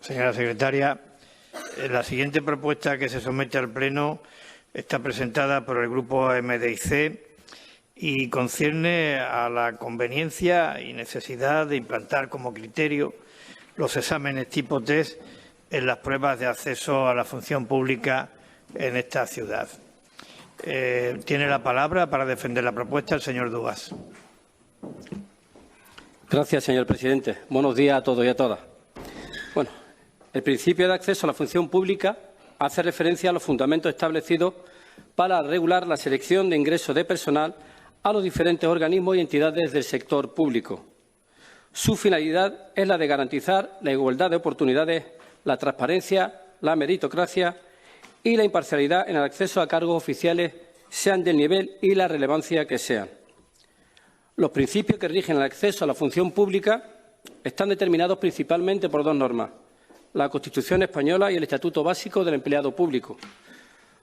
Señora secretaria, la siguiente propuesta que se somete al Pleno está presentada por el Grupo MDIC y concierne a la conveniencia y necesidad de implantar como criterio los exámenes tipo test en las pruebas de acceso a la función pública en esta ciudad. Tiene la palabra para defender la propuesta el señor Dugas. Gracias, señor presidente. Buenos días a todos y a todas. Bueno, el principio de acceso a la función pública hace referencia a los fundamentos establecidos para regular la selección de ingresos de personal a los diferentes organismos y entidades del sector público. Su finalidad es la de garantizar la igualdad de oportunidades, la transparencia, la meritocracia y la imparcialidad en el acceso a cargos oficiales, sean del nivel y la relevancia que sean. Los principios que rigen el acceso a la función pública están determinados principalmente por dos normas: la Constitución española y el Estatuto Básico del Empleado Público.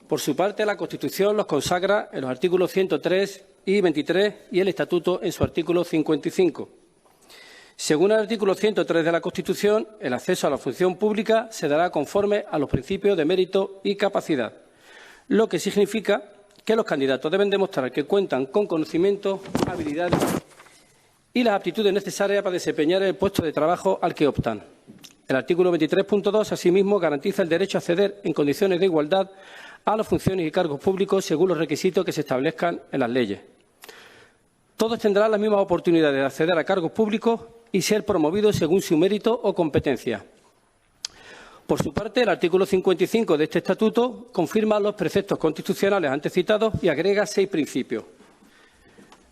Por su parte, la Constitución los consagra en los artículos 103 y 23 y el Estatuto en su artículo 55. Según el artículo 103 de la Constitución, el acceso a la función pública se dará conforme a los principios de mérito y capacidad, lo que significa que los candidatos deben demostrar que cuentan con conocimientos, habilidades y las aptitudes necesarias para desempeñar el puesto de trabajo al que optan. El artículo 23.2, asimismo, garantiza el derecho a acceder en condiciones de igualdad a las funciones y cargos públicos según los requisitos que se establezcan en las leyes. Todos tendrán las mismas oportunidades de acceder a cargos públicos y ser promovidos según su mérito o competencia. Por su parte, el artículo 55 de este Estatuto confirma los preceptos constitucionales antes citados y agrega 6 principios.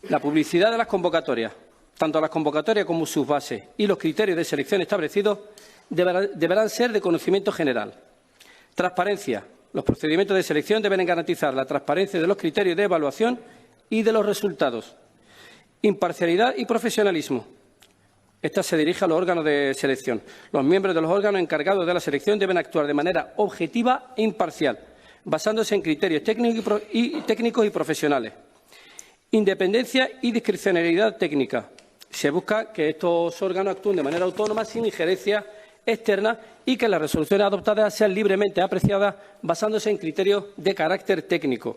La publicidad de las convocatorias, tanto las convocatorias como sus bases y los criterios de selección establecidos deberán ser de conocimiento general. Transparencia. Los procedimientos de selección deben garantizar la transparencia de los criterios de evaluación y de los resultados. Imparcialidad y profesionalismo. Esta se dirige a los órganos de selección. Los miembros de los órganos encargados de la selección deben actuar de manera objetiva e imparcial, basándose en criterios técnicos y profesionales. Independencia y discrecionalidad técnica. Se busca que estos órganos actúen de manera autónoma, sin injerencia externa, y que las resoluciones adoptadas sean libremente apreciadas basándose en criterios de carácter técnico.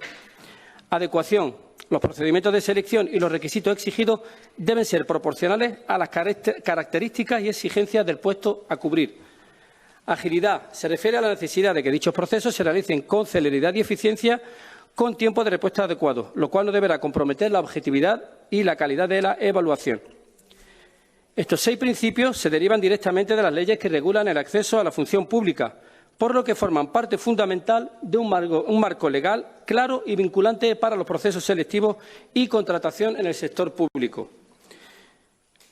Adecuación. Los procedimientos de selección y los requisitos exigidos deben ser proporcionales a las características y exigencias del puesto a cubrir. Agilidad. Se refiere a la necesidad de que dichos procesos se realicen con celeridad y eficiencia, con tiempo de respuesta adecuado, lo cual no deberá comprometer la objetividad y la calidad de la evaluación. Estos 6 principios se derivan directamente de las leyes que regulan el acceso a la función pública, por lo que forman parte fundamental de un marco legal claro y vinculante para los procesos selectivos y contratación en el sector público.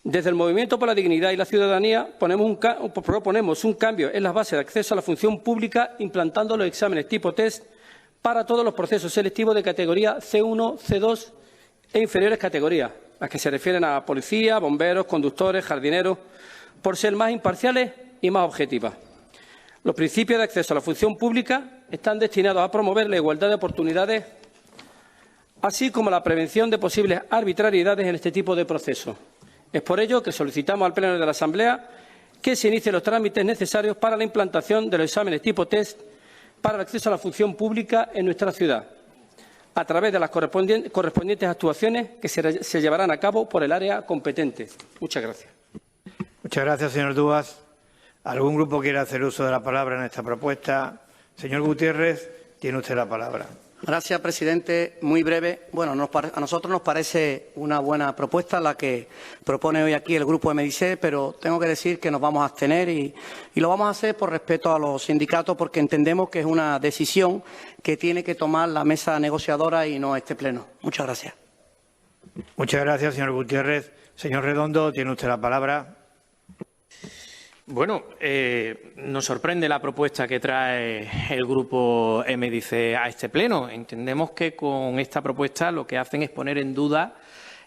Desde el Movimiento por la Dignidad y la Ciudadanía proponemos un cambio en las bases de acceso a la función pública, implantando los exámenes tipo test para todos los procesos selectivos de categoría C1, C2 e inferiores categorías, las que se refieren a policía, bomberos, conductores, jardineros, por ser más imparciales y más objetivas. Los principios de acceso a la función pública están destinados a promover la igualdad de oportunidades, así como la prevención de posibles arbitrariedades en este tipo de procesos. Es por ello que solicitamos al Pleno de la Asamblea que se inicien los trámites necesarios para la implantación de los exámenes tipo test para el acceso a la función pública en nuestra ciudad, a través de las correspondientes actuaciones que se llevarán a cabo por el área competente. Muchas gracias. Muchas gracias, señor Dugas. ¿Algún grupo quiere hacer uso de la palabra en esta propuesta? Señor Gutiérrez, tiene usted la palabra. Gracias, presidente. Muy breve. Bueno, a nosotros nos parece una buena propuesta la que propone hoy aquí el Grupo MDIC, pero tengo que decir que nos vamos a abstener y lo vamos a hacer por respeto a los sindicatos, porque entendemos que es una decisión que tiene que tomar la mesa negociadora y no este Pleno. Muchas gracias. Muchas gracias, señor Gutiérrez. Señor Redondo, tiene usted la palabra. Bueno, nos sorprende la propuesta que trae el Grupo MDIC a este Pleno. Entendemos que con esta propuesta lo que hacen es poner en duda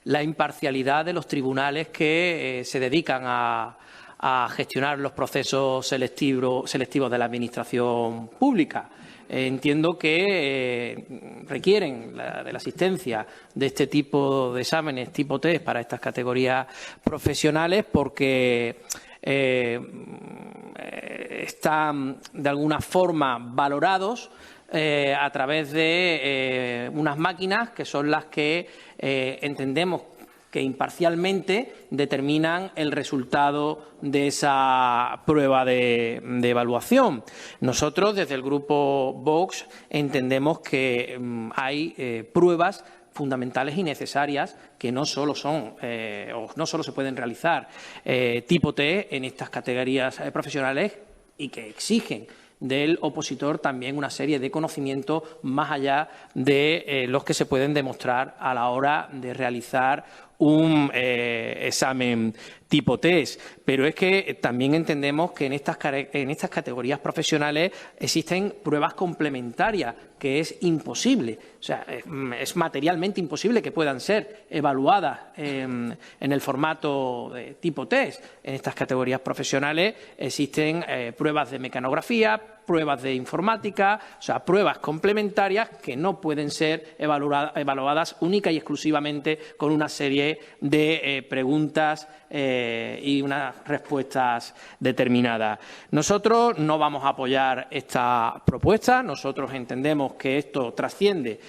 la imparcialidad de los tribunales que se dedican a gestionar los procesos selectivos de la Administración pública. Entiendo que requieren de la asistencia de este tipo de exámenes tipo test para estas categorías profesionales porque están de alguna forma valorados a través de unas máquinas que son las que entendemos que imparcialmente determinan el resultado de esa prueba de evaluación. Nosotros, desde el Grupo Vox, entendemos que hay pruebas fundamentales y necesarias que no solo son o no solo se pueden realizar tipo T en estas categorías profesionales y que exigen del opositor también una serie de conocimientos más allá de los que se pueden demostrar a la hora de realizar un examen tipo test. Pero es que también entendemos que en estas categorías profesionales existen pruebas complementarias que es imposible, o sea, es materialmente imposible que puedan ser evaluadas en el formato de tipo test. En estas categorías profesionales existen pruebas de mecanografía, pruebas de informática, o sea, pruebas complementarias que no pueden ser evaluadas única y exclusivamente con una serie de preguntas y unas respuestas determinadas. Nosotros no vamos a apoyar esta propuesta. Nosotros entendemos que esto trasciende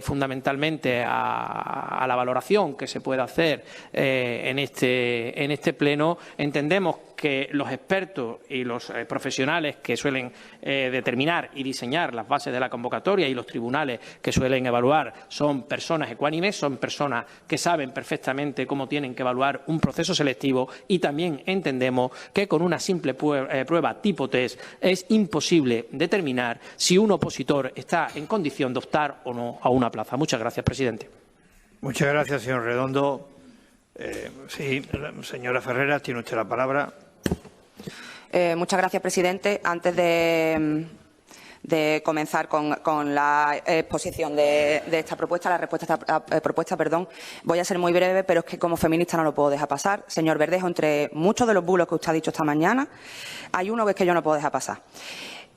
fundamentalmente a la valoración que se puede hacer en este pleno. Entendemos que los expertos y los profesionales que suelen determinar y diseñar las bases de la convocatoria y los tribunales que suelen evaluar son personas ecuánimes, son personas que saben perfectamente cómo tienen que evaluar un proceso selectivo, y también entendemos que con una simple prueba tipo test es imposible determinar si un opositor está en condición de optar o no a una plaza. Muchas gracias, presidente. Muchas gracias, señor Redondo. Sí, señora Ferreras, tiene usted la palabra. Muchas gracias, presidente. Antes de comenzar con la exposición de esta propuesta, la respuesta a esta propuesta, voy a ser muy breve, pero es que como feminista no lo puedo dejar pasar. Señor Verdejo, entre muchos de los bulos que usted ha dicho esta mañana, hay uno que es que yo no puedo dejar pasar.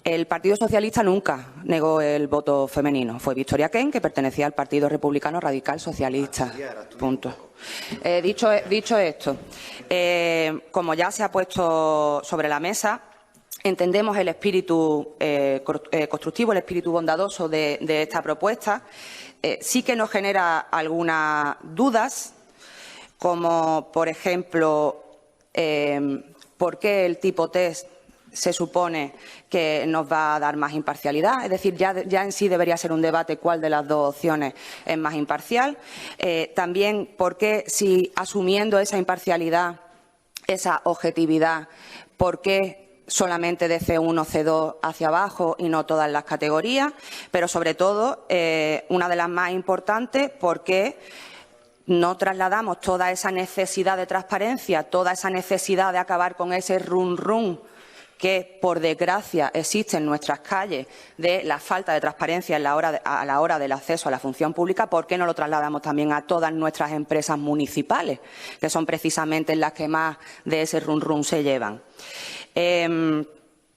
El Partido Socialista nunca negó el voto femenino. Fue Victoria Kent, que pertenecía al Partido Republicano Radical Socialista. Punto. Dicho esto, como ya se ha puesto sobre la mesa, entendemos el espíritu constructivo, el espíritu bondadoso de esta propuesta. Sí que nos genera algunas dudas, como, por ejemplo, ¿por qué el tipo test se supone que nos va a dar más imparcialidad? Es decir, ya en sí debería ser un debate cuál de las dos opciones es más imparcial. También, ¿por qué, si asumiendo esa imparcialidad, esa objetividad, por qué solamente de C1, C2 hacia abajo y no todas las categorías? Pero, sobre todo, una de las más importantes, ¿por qué no trasladamos toda esa necesidad de transparencia, toda esa necesidad de acabar con ese run que, por desgracia, existe en nuestras calles, de la falta de transparencia a la hora del acceso a la función pública? ¿Por qué no lo trasladamos también a todas nuestras empresas municipales, que son precisamente las que más de ese run se llevan?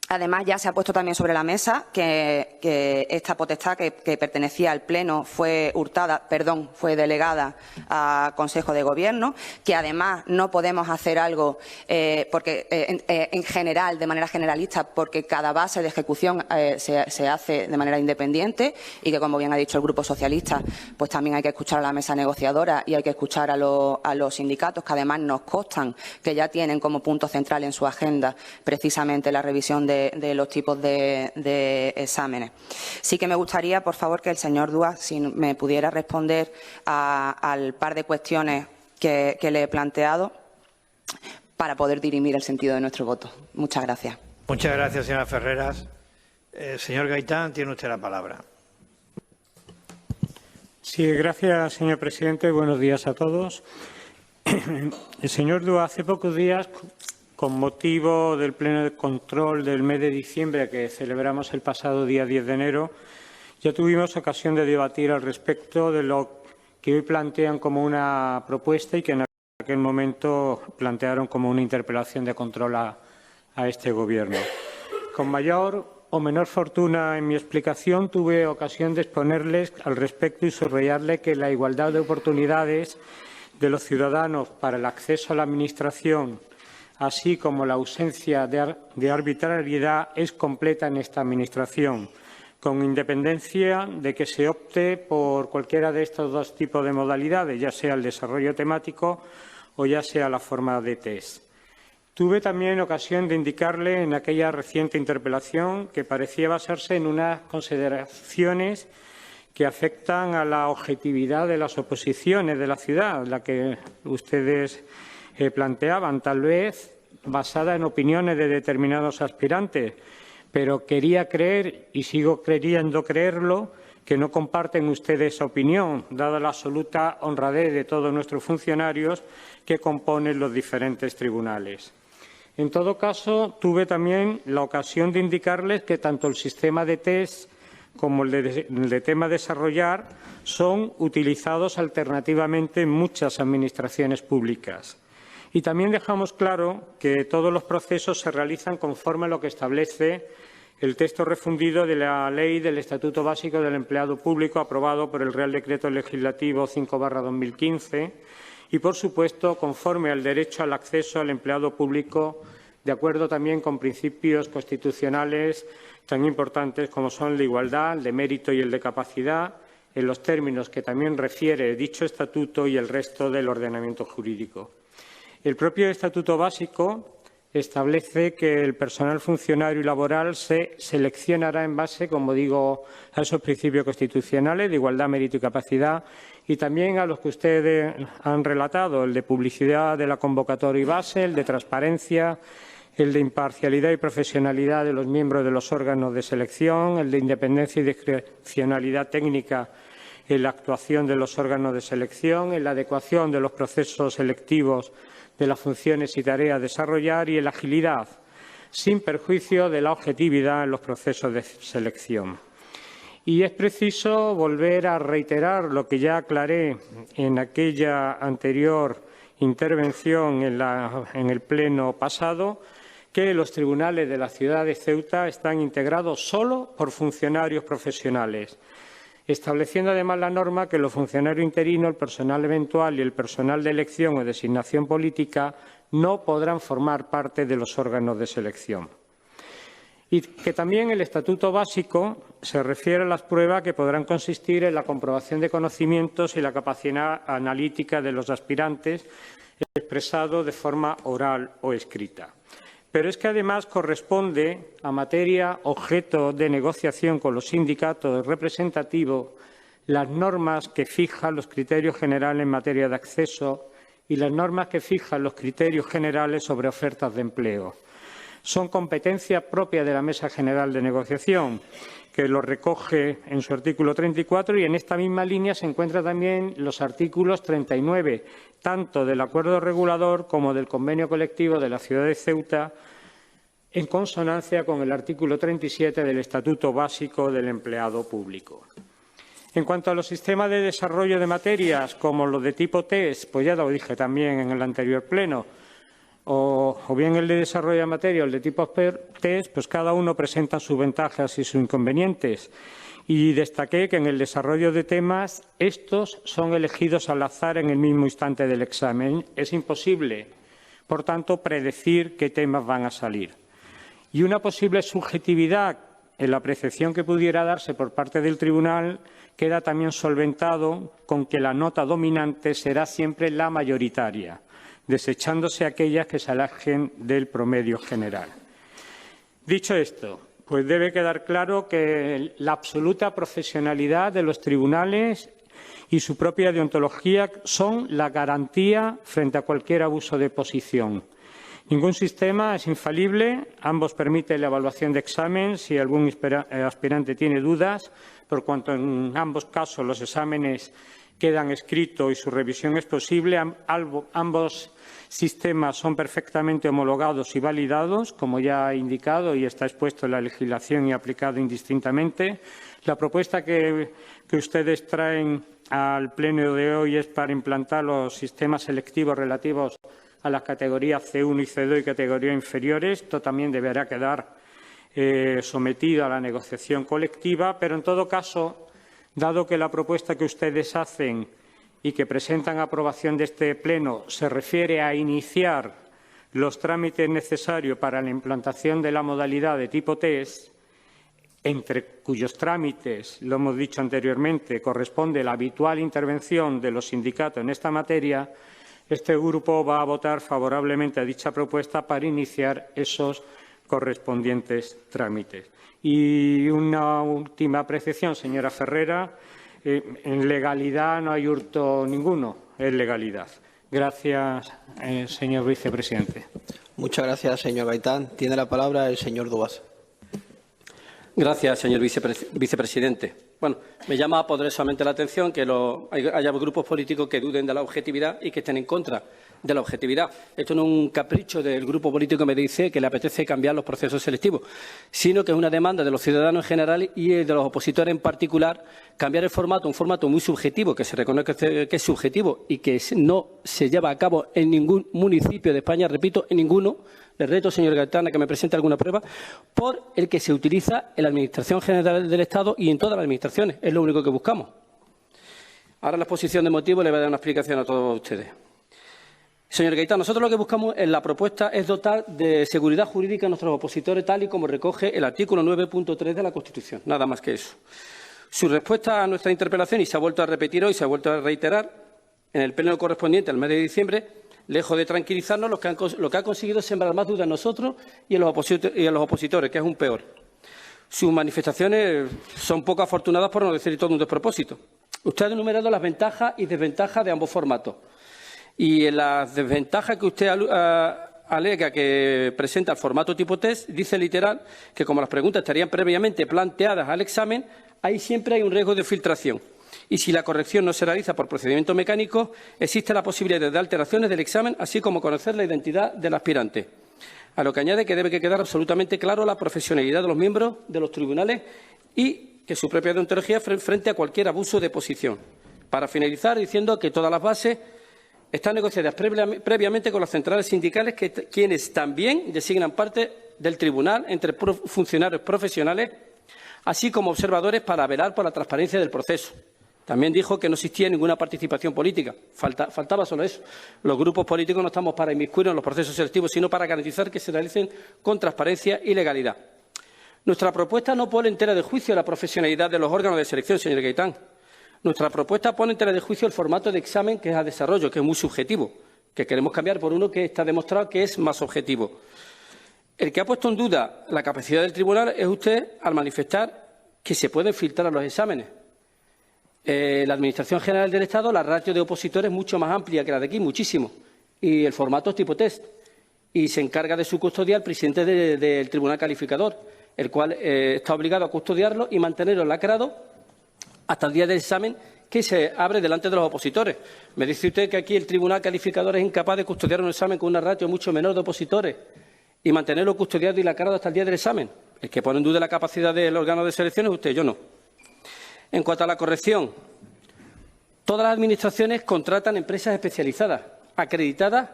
Además, ya se ha puesto también sobre la mesa que esta potestad que pertenecía al Pleno fue delegada al Consejo de Gobierno, que además no podemos hacer algo porque en general, de manera generalista, porque cada base de ejecución se hace de manera independiente, y que, como bien ha dicho el Grupo Socialista, pues también hay que escuchar a la mesa negociadora y hay que escuchar a los sindicatos, que además nos constan que ya tienen como punto central en su agenda precisamente la revisión de los tipos de exámenes. Sí que me gustaría, por favor, que el señor Dúa, si me pudiera responder al par de cuestiones que le he planteado para poder dirimir el sentido de nuestro voto. Muchas gracias. Muchas gracias, señora Ferreras. Señor Gaitán, tiene usted la palabra. Sí, gracias, señor presidente. Buenos días a todos. El señor Dúa, hace pocos días, con motivo del pleno de control del mes de diciembre que celebramos el pasado día 10 de enero, ya tuvimos ocasión de debatir al respecto de lo que hoy plantean como una propuesta y que en aquel momento plantearon como una interpelación de control a este Gobierno. Con mayor o menor fortuna en mi explicación tuve ocasión de exponerles al respecto y subrayarle que la igualdad de oportunidades de los ciudadanos para el acceso a la Administración, así como la ausencia de arbitrariedad, es completa en esta Administración, con independencia de que se opte por cualquiera de estos dos tipos de modalidades, ya sea el desarrollo temático o ya sea la forma de test. Tuve también ocasión de indicarle en aquella reciente interpelación que parecía basarse en unas consideraciones que afectan a la objetividad de las oposiciones de la ciudad, la que ustedes planteaban, tal vez basada en opiniones de determinados aspirantes, pero quería creer, y sigo queriendo creerlo, que no comparten ustedes esa opinión, dada la absoluta honradez de todos nuestros funcionarios que componen los diferentes tribunales. En todo caso, tuve también la ocasión de indicarles que tanto el sistema de test como el de tema desarrollar son utilizados alternativamente en muchas administraciones públicas. Y también dejamos claro que todos los procesos se realizan conforme a lo que establece el texto refundido de la Ley del Estatuto Básico del Empleado Público aprobado por el Real Decreto Legislativo 5/2015 y, por supuesto, conforme al derecho al acceso al empleado público, de acuerdo también con principios constitucionales tan importantes como son el de igualdad, el de mérito y el de capacidad, en los términos que también refiere dicho estatuto y el resto del ordenamiento jurídico. El propio Estatuto Básico establece que el personal funcionario y laboral se seleccionará en base, como digo, a esos principios constitucionales de igualdad, mérito y capacidad, y también a los que ustedes han relatado, el de publicidad de la convocatoria y base, el de transparencia, el de imparcialidad y profesionalidad de los miembros de los órganos de selección, el de independencia y discrecionalidad técnica en la actuación de los órganos de selección, en la adecuación de los procesos selectivos de las funciones y tareas a desarrollar y en la agilidad, sin perjuicio de la objetividad en los procesos de selección. Y es preciso volver a reiterar lo que ya aclaré en aquella anterior intervención en el pleno pasado, que los tribunales de la ciudad de Ceuta están integrados solo por funcionarios profesionales, estableciendo además la norma que los funcionarios interinos, el personal eventual y el personal de elección o designación política no podrán formar parte de los órganos de selección. Y que también el Estatuto Básico se refiere a las pruebas que podrán consistir en la comprobación de conocimientos y la capacidad analítica de los aspirantes expresado de forma oral o escrita. Pero es que además corresponde a materia objeto de negociación con los sindicatos representativos las normas que fijan los criterios generales en materia de acceso y las normas que fijan los criterios generales sobre ofertas de empleo. Son competencia propia de la Mesa General de Negociación, que lo recoge en su artículo 34 y en esta misma línea se encuentran también los artículos 39, tanto del acuerdo regulador como del convenio colectivo de la ciudad de Ceuta, en consonancia con el artículo 37 del Estatuto Básico del Empleado Público. En cuanto a los sistemas de desarrollo de materias, como los de tipo test, pues ya lo dije también en el anterior pleno, o bien el de desarrollo de materia o el de tipo test, pues cada uno presenta sus ventajas y sus inconvenientes. Y destaqué que en el desarrollo de temas, estos son elegidos al azar en el mismo instante del examen. Es imposible, por tanto, predecir qué temas van a salir. Y una posible subjetividad en la apreciación que pudiera darse por parte del tribunal queda también solventado con que la nota dominante será siempre la mayoritaria, desechándose aquellas que se alejen del promedio general. Dicho esto, pues debe quedar claro que la absoluta profesionalidad de los tribunales y su propia deontología son la garantía frente a cualquier abuso de posición. Ningún sistema es infalible, ambos permiten la evaluación de examen si algún aspirante tiene dudas, por cuanto en ambos casos los exámenes quedan escritos y su revisión es posible. Ambos sistemas son perfectamente homologados y validados, como ya he indicado y está expuesto en la legislación y aplicado indistintamente. La propuesta que ustedes traen al pleno de hoy es para implantar los sistemas selectivos relativos a las categorías C1 y C2 y categorías inferiores. Esto también deberá quedar sometido a la negociación colectiva, pero en todo caso, dado que la propuesta que ustedes hacen y que presentan a aprobación de este pleno se refiere a iniciar los trámites necesarios para la implantación de la modalidad de tipo test, entre cuyos trámites, lo hemos dicho anteriormente, corresponde la habitual intervención de los sindicatos en esta materia, este grupo va a votar favorablemente a dicha propuesta para iniciar esos correspondientes trámites. Y una última apreciación, señora Ferrera. En legalidad no hay hurto ninguno, es legalidad. Gracias, señor vicepresidente. Muchas gracias, señor Gaitán. Tiene la palabra el señor Duas. Gracias, señor vicepresidente. Bueno, me llama poderosamente la atención que haya grupos políticos que duden de la objetividad y que estén en contra de la objetividad. Esto no es un capricho del grupo político MDIC que le apetece cambiar los procesos selectivos, sino que es una demanda de los ciudadanos en general y de los opositores en particular, cambiar el formato, un formato muy subjetivo, que se reconoce que es subjetivo y que no se lleva a cabo en ningún municipio de España, repito, en ninguno. Le reto, señor Gaitán, a que me presente alguna prueba, por el que se utiliza en la Administración General del Estado y en todas las administraciones. Es lo único que buscamos. Ahora, en la exposición de motivos, le voy a dar una explicación a todos ustedes. Señor Gaitán, nosotros lo que buscamos en la propuesta es dotar de seguridad jurídica a nuestros opositores, tal y como recoge el artículo 9.3 de la Constitución. Nada más que eso. Su respuesta a nuestra interpelación, y se ha vuelto a repetir hoy, se ha vuelto a reiterar en el pleno correspondiente al mes de diciembre, lejos de tranquilizarnos, lo que ha conseguido es sembrar más dudas en nosotros y en los opositores, que es un peor. Sus manifestaciones son poco afortunadas, por no decir todo un despropósito. Usted ha enumerado las ventajas y desventajas de ambos formatos. Y en las desventajas que usted alega que presenta el formato tipo test, dice literal que como las preguntas estarían previamente planteadas al examen, ahí siempre hay un riesgo de filtración. Y si la corrección no se realiza por procedimiento mecánico, existe la posibilidad de alteraciones del examen, así como conocer la identidad del aspirante. A lo que añade que debe quedar absolutamente claro la profesionalidad de los miembros de los tribunales y que su propia deontología frente a cualquier abuso de posición. Para finalizar, diciendo que todas las bases están negociadas previamente con las centrales sindicales, quienes también designan parte del tribunal entre funcionarios profesionales, así como observadores para velar por la transparencia del proceso. También dijo que no existía ninguna participación política. Faltaba solo eso. Los grupos políticos no estamos para inmiscuirnos en los procesos selectivos, sino para garantizar que se realicen con transparencia y legalidad. Nuestra propuesta no pone en tela de juicio la profesionalidad de los órganos de selección, señor Gaitán. Nuestra propuesta pone en tela de juicio el formato de examen que es a desarrollo, que es muy subjetivo, que queremos cambiar por uno que está demostrado que es más objetivo. El que ha puesto en duda la capacidad del tribunal es usted al manifestar que se pueden filtrar los exámenes. La Administración General del Estado, la ratio de opositores es mucho más amplia que la de aquí, muchísimo. Y el formato es tipo test. Y se encarga de su custodia el presidente del Tribunal Calificador, el cual está obligado a custodiarlo y mantenerlo lacrado hasta el día del examen que se abre delante de los opositores. Me dice usted que aquí el Tribunal Calificador es incapaz de custodiar un examen con una ratio mucho menor de opositores y mantenerlo custodiado y lacrado hasta el día del examen. El que pone en duda la capacidad del órgano de selección es usted, yo no. En cuanto a la corrección, todas las administraciones contratan empresas especializadas, acreditadas,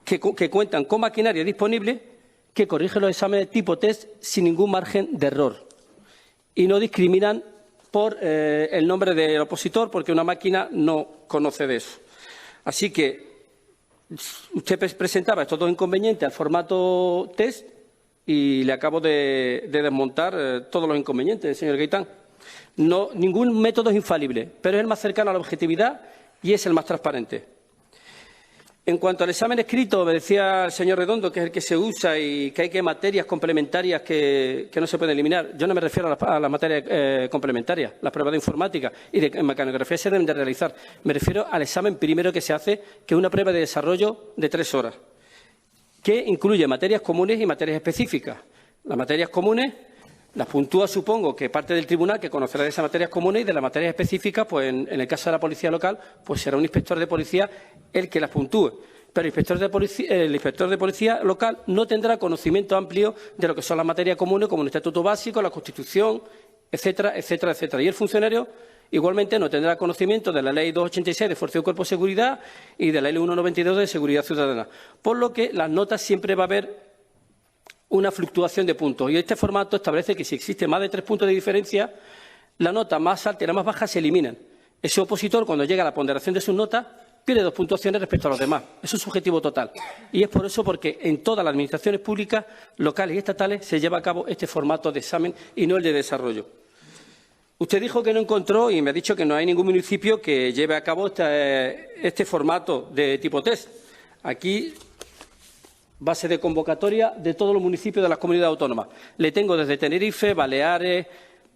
que cuentan con maquinaria disponible que corrige los exámenes tipo test sin ningún margen de error. Y no discriminan por el nombre del opositor, porque una máquina no conoce de eso. Así que usted presentaba estos dos inconvenientes al formato test y le acabo de desmontar todos los inconvenientes, señor Gaitán. No, ningún método es infalible, pero es el más cercano a la objetividad y es el más transparente. En cuanto al examen escrito, me decía el señor Redondo que es el que se usa y que hay materias complementarias que no se pueden eliminar. Yo no me refiero a las materias complementarias, las pruebas de informática y de mecanografía se deben de realizar. Me refiero al examen primero que se hace, que es una prueba de desarrollo de 3 horas, que incluye materias comunes y materias específicas. Las materias comunes las puntúa, supongo, que parte del tribunal que conocerá de esas materias comunes y de las materias específicas, pues en el caso de la policía local, pues será un inspector de policía el que las puntúe. Pero el inspector de policía local no tendrá conocimiento amplio de lo que son las materias comunes, como el Estatuto Básico, la Constitución, etcétera, etcétera, etcétera. Y el funcionario igualmente no tendrá conocimiento de la Ley 286 de Fuerza y Cuerpo de Seguridad y de la Ley 192 de Seguridad Ciudadana. Por lo que las notas siempre va a haber una fluctuación de puntos. Y este formato establece que si existe más de 3 puntos de diferencia, la nota más alta y la más baja se eliminan. Ese opositor, cuando llega a la ponderación de sus notas, pierde 2 puntuaciones respecto a los demás. Eso es subjetivo total. Y es por eso porque en todas las administraciones públicas, locales y estatales, se lleva a cabo este formato de examen y no el de desarrollo. Usted dijo que no encontró, y me ha dicho que no hay ningún municipio que lleve a cabo este formato de tipo test. Aquí, base de convocatoria de todos los municipios de las comunidades autónomas. Le tengo desde Tenerife, Baleares,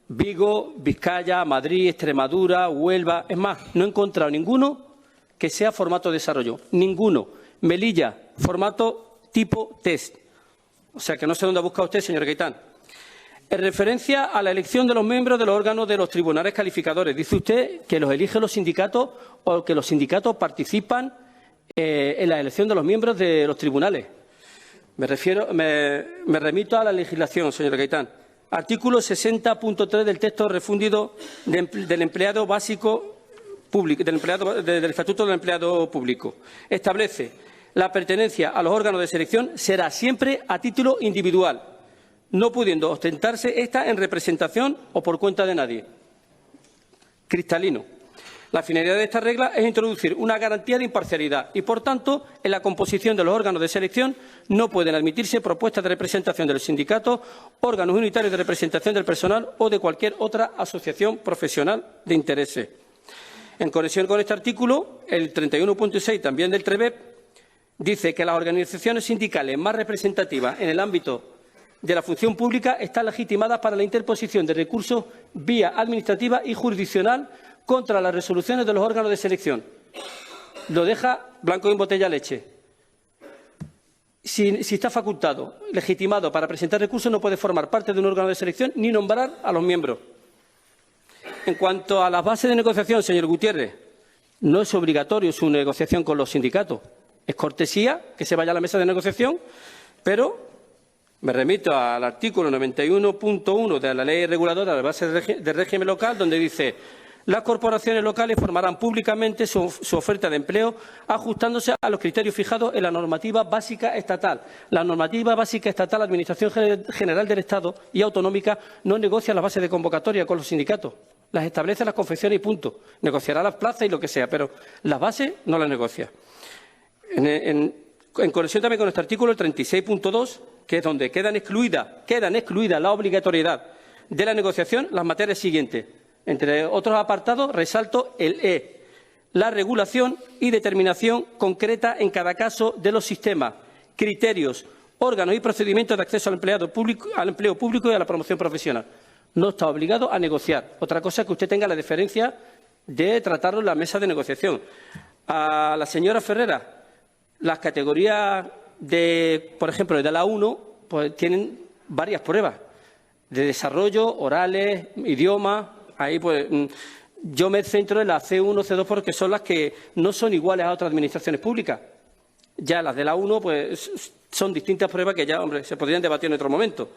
Vigo, Vizcaya, Madrid, Extremadura, Huelva. Es más, no he encontrado ninguno que sea formato de desarrollo. Ninguno. Melilla, formato tipo test. O sea, que no sé dónde ha buscado usted, señor Gaitán. En referencia a la elección de los miembros de los órganos de los tribunales calificadores, dice usted que los eligen los sindicatos o que los sindicatos participan en la elección de los miembros de los tribunales. Me remito a la legislación, señor Gaitán. Artículo 60.3 del texto refundido del empleado básico público, del Estatuto del Empleado Público. Establece la pertenencia a los órganos de selección será siempre a título individual, no pudiendo ostentarse esta en representación o por cuenta de nadie. Cristalino. La finalidad de esta regla es introducir una garantía de imparcialidad y, por tanto, en la composición de los órganos de selección no pueden admitirse propuestas de representación del sindicato, órganos unitarios de representación del personal o de cualquier otra asociación profesional de intereses. En conexión con este artículo, el 31.6 también del TREBEP dice que las organizaciones sindicales más representativas en el ámbito de la función pública están legitimadas para la interposición de recursos vía administrativa y jurisdiccional contra las resoluciones de los órganos de selección. Lo deja blanco en botella leche. Si está facultado, legitimado para presentar recursos, no puede formar parte de un órgano de selección ni nombrar a los miembros. En cuanto a las bases de negociación, señor Gutiérrez, no es obligatorio su negociación con los sindicatos. Es cortesía que se vaya a la mesa de negociación, pero me remito al artículo 91.1 de la Ley Reguladora de la Base de Régimen Local, donde dice: las corporaciones locales formarán públicamente su oferta de empleo ajustándose a los criterios fijados en la normativa básica estatal. La normativa básica estatal, la Administración General del Estado y autonómica no negocia las bases de convocatoria con los sindicatos. Las establece, las confecciona y punto. Negociará las plazas y lo que sea, pero las bases no las negocia. En conexión también con este artículo, el 36.2, que es donde quedan excluidas la obligatoriedad de la negociación, las materias siguientes. Entre otros apartados, resalto el E, la regulación y determinación concreta en cada caso de los sistemas, criterios, órganos y procedimientos de acceso al empleo público y a la promoción profesional. No está obligado a negociar. Otra cosa es que usted tenga la deferencia de tratarlo en la mesa de negociación. A la señora Ferrera, las categorías por ejemplo, de la 1, pues tienen varias pruebas de desarrollo, orales, idioma. Ahí, pues, yo me centro en las C1, C2, porque son las que no son iguales a otras administraciones públicas. Ya las de la 1, pues, son distintas pruebas que ya, hombre, se podrían debatir en otro momento.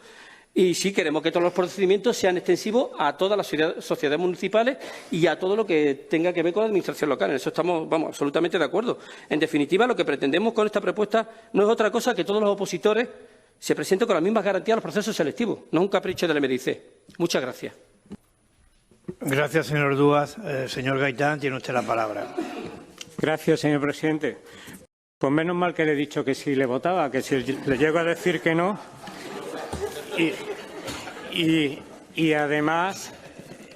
Y sí queremos que todos los procedimientos sean extensivos a todas las sociedades municipales y a todo lo que tenga que ver con la administración local. En eso estamos, absolutamente de acuerdo. En definitiva, lo que pretendemos con esta propuesta no es otra cosa que todos los opositores se presenten con las mismas garantías a los procesos selectivos. No es un capricho del MDIC. Muchas gracias. Gracias, señor Duaz. Señor Gaitán, tiene usted la palabra. Gracias, señor presidente. Pues menos mal que le he dicho que sí le votaba, que si le llego a decir que no. Y además,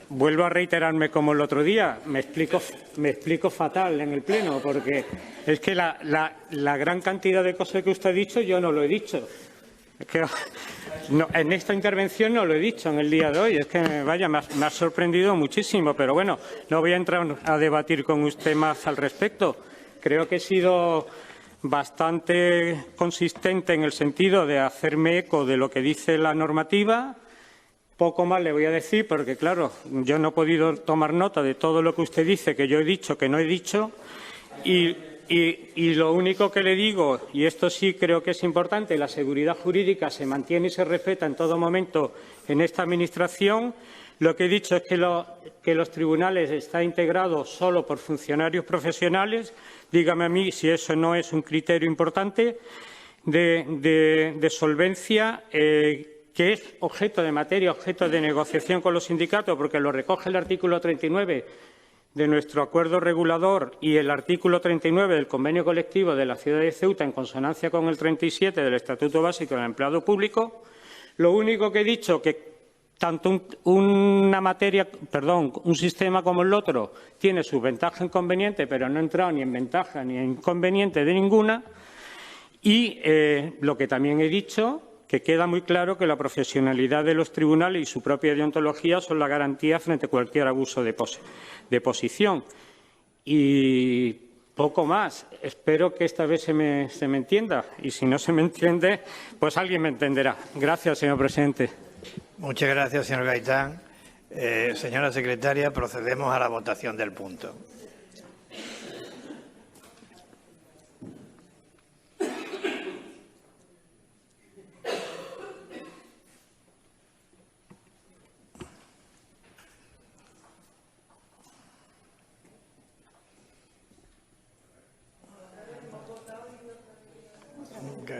vuelvo a reiterarme como el otro día, me explico fatal en el Pleno, porque es que la gran cantidad de cosas que usted ha dicho yo no lo he dicho. Es que no, en esta intervención no lo he dicho en el día de hoy. Es que, vaya, me ha sorprendido muchísimo. Pero bueno, no voy a entrar a debatir con usted más al respecto. Creo que he sido bastante consistente en el sentido de hacerme eco de lo que dice la normativa. Poco más le voy a decir porque, claro, yo no he podido tomar nota de todo lo que usted dice, que yo he dicho, que no he dicho. Y lo único que le digo, y esto sí creo que es importante, la seguridad jurídica se mantiene y se respeta en todo momento en esta Administración. Lo que he dicho es que los tribunales están integrados solo por funcionarios profesionales. Dígame a mí si eso no es un criterio importante de solvencia, que es objeto de materia, objeto de negociación con los sindicatos, porque lo recoge el artículo 39 de nuestro acuerdo regulador y el artículo 39 del convenio colectivo de la ciudad de Ceuta, en consonancia con el 37 del Estatuto Básico del Empleado Público. Lo único que he dicho que tanto un sistema como el otro tiene sus ventajas e inconvenientes, pero no he entrado ni en ventaja ni en inconveniente de ninguna. Y lo que también he dicho, que queda muy claro que la profesionalidad de los tribunales y su propia deontología son la garantía frente a cualquier abuso de posición. Y poco más. Espero que esta vez se me entienda. Y si no se me entiende, pues alguien me entenderá. Gracias, señor presidente. Muchas gracias, señor Gaitán. Señora secretaria, procedemos a la votación del punto.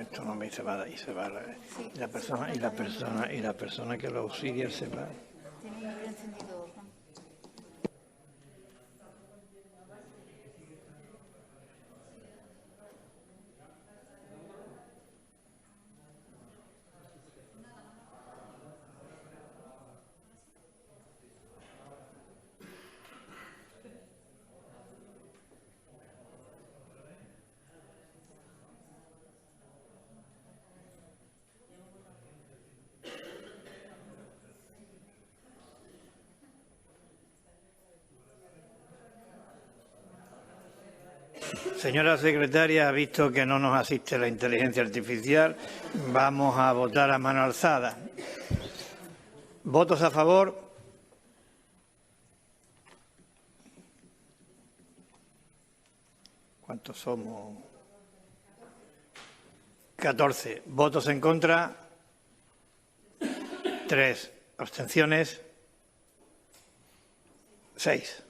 Esto no me se va y se va la persona que lo auxilia se va. Señora secretaria, ha visto que no nos asiste la inteligencia artificial. Vamos a votar a mano alzada. ¿Votos a favor? ¿Cuántos somos? 14. ¿Votos en contra? 3. ¿Abstenciones? 6.